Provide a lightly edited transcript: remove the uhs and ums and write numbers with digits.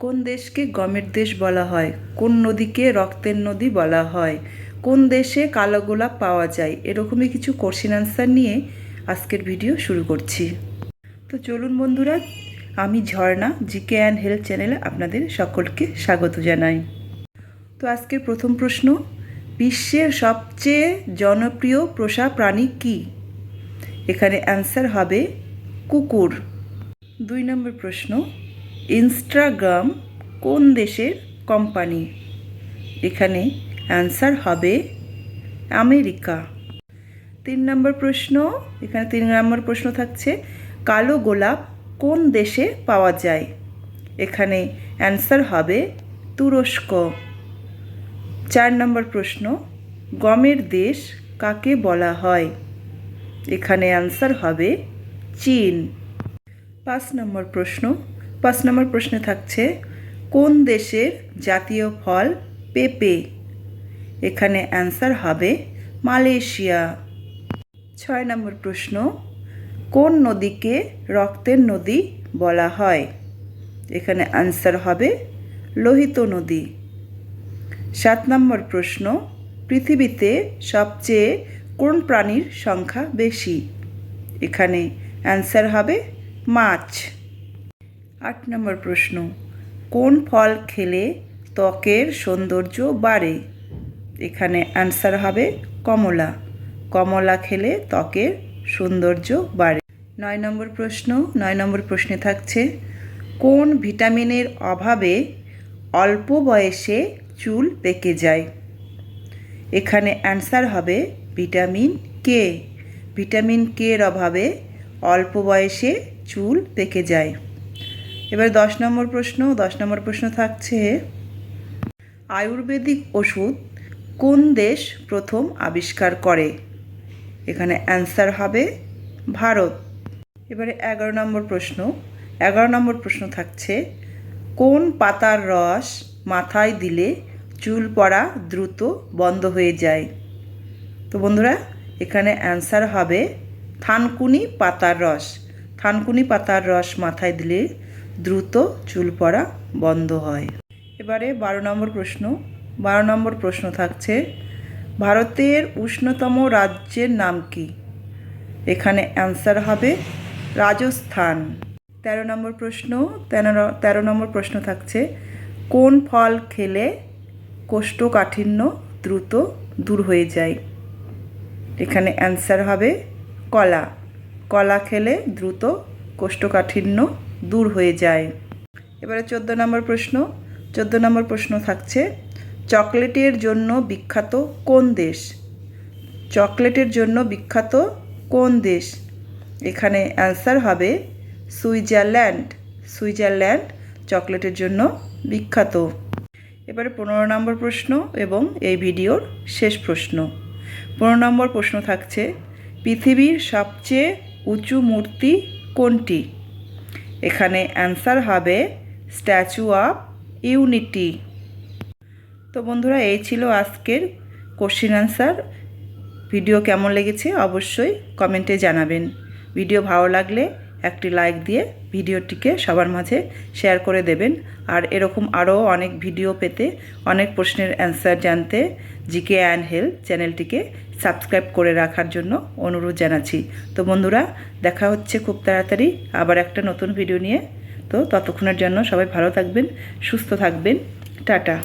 কোন দেশকে গমের দেশ বলা হয়? কোন নদীকে রক্তের নদী বলা হয়? কোন দেশে কালো গোলাপ পাওয়া যায়? এরকমই কিছু কোশ্চেন আনসার নিয়ে আজকের ভিডিও শুরু করছি। তো চলুন বন্ধুরা, আমি ঝর্ণা জিকে অ্যান্ড হেলথ চ্যানেলে আপনাদের সকলকে স্বাগত জানাই। তো আজকের প্রথম প্রশ্ন, বিশ্বের সবচেয়ে জনপ্রিয় পোষা প্রাণী কী? এখানে অ্যান্সার হবে কুকুর। 2 নম্বর প্রশ্ন, ইনস্টাগ্রাম কোন দেশের কোম্পানি? এখানে অ্যান্সার হবে আমেরিকা। 3 নম্বর প্রশ্ন, এখানে 3 নম্বর প্রশ্ন থাকছে, কালো গোলাপ কোন দেশে পাওয়া যায়? এখানে অ্যান্সার হবে তুরস্ক। 4 নম্বর প্রশ্ন, গমের দেশ কাকে বলা হয়? এখানে অ্যান্সার হবে চীন। 5 নম্বর প্রশ্ন, 5 নম্বর প্রশ্নে থাকছে, কোন দেশের জাতীয় ফল পেঁপে? এখানে অ্যান্সার হবে মালয়েশিয়া। 6 নম্বর প্রশ্ন, কোন নদীকে রক্তের নদী বলা হয়? এখানে অ্যান্সার হবে লোহিত নদী। 7 নম্বর প্রশ্ন, পৃথিবীতে সবচেয়ে কোন প্রাণীর সংখ্যা বেশি? এখানে অ্যান্সার হবে মাছ। 8 নম্বর প্রশ্ন, কোন ফল খেলে ত্বকের সৌন্দর্য বাড়ে? এখানে অ্যান্সার হবে কমলা। কমলা খেলে ত্বকের সৌন্দর্য বাড়ে। 9 নম্বর প্রশ্ন, 9 নম্বর প্রশ্নে থাকছে, কোন ভিটামিনের অভাবে অল্প বয়সে চুল পেকে যায়? এখানে অ্যান্সার হবে ভিটামিন কে। ভিটামিন কে এর অভাবে অল্প বয়সে চুল পেকে যায়। এবার 10 নম্বর প্রশ্ন, 10 নম্বর প্রশ্ন থাকছে, আয়ুর্বেদিক ওষুধ কোন দেশ প্রথম আবিষ্কার করে? এখানে অ্যান্সার হবে ভারত। এবারে 11 নম্বর প্রশ্ন, 11 নম্বর প্রশ্ন থাকছে, কোন পাতার রস মাথায় দিলে চুল পড়া দ্রুত বন্ধ হয়ে যায়? তো বন্ধুরা, এখানে অ্যান্সার হবে থানকুনি পাতার রস। থানকুনি পাতার রস মাথায় দিলে দ্রুত চুল পড়া বন্ধ হয়। এবারে 12 নম্বর প্রশ্ন, 12 নম্বর প্রশ্ন থাকছে, ভারতের উষ্ণতম রাজ্যের নাম কি? এখানে অ্যান্সার হবে রাজস্থান। 13 নম্বর প্রশ্ন, 13 নম্বর প্রশ্ন থাকছে, কোন ফল খেলে কোষ্ঠকাঠিন্য দ্রুত দূর হয়ে যায়? এখানে অ্যান্সার হবে কলা। কলা খেলে দ্রুত কোষ্ঠকাঠিন্য দূর হয়ে যায়। এবারে 14 নম্বর প্রশ্ন, 14 নম্বর প্রশ্ন থাকছে, চকলেটের জন্য বিখ্যাত কোন দেশ? চকলেটের জন্য বিখ্যাত কোন দেশ? এখানে অ্যান্সার হবে সুইজারল্যান্ড। সুইজারল্যান্ড চকলেটের জন্য বিখ্যাত। এবারে 15 নম্বর প্রশ্ন এবং এই ভিডিওর শেষ প্রশ্ন। 15 নম্বর প্রশ্ন থাকছে, পৃথিবীর সবচেয়ে উঁচু মূর্তি কোনটি? এখানে অ্যান্সার হবে স্ট্যাচু অফ ইউনিটি। তো বন্ধুরা, এই ছিল আজকের কোশ্চেন আনসার। ভিডিও কেমন লেগেছে অবশ্যই কমেন্টে জানাবেন। ভিডিও ভালো লাগলে একটি লাইক দিয়ে ভিডিওটিকে সবার মাঝে শেয়ার করে দেবেন। আর এরকম আরও অনেক ভিডিও পেতে, অনেক প্রশ্নের অ্যান্সার জানতে জিকে অ্যান্ড হেলথ চ্যানেলটিকে সাবস্ক্রাইব করে রাখার জন্য অনুরোধ জানাচ্ছি। তো বন্ধুরা, দেখা হচ্ছে খুব তাড়াতাড়ি আবার একটা নতুন ভিডিও নিয়ে। তো ততক্ষণের জন্য সবাই ভালো থাকবেন, সুস্থ থাকবেন। টাটা।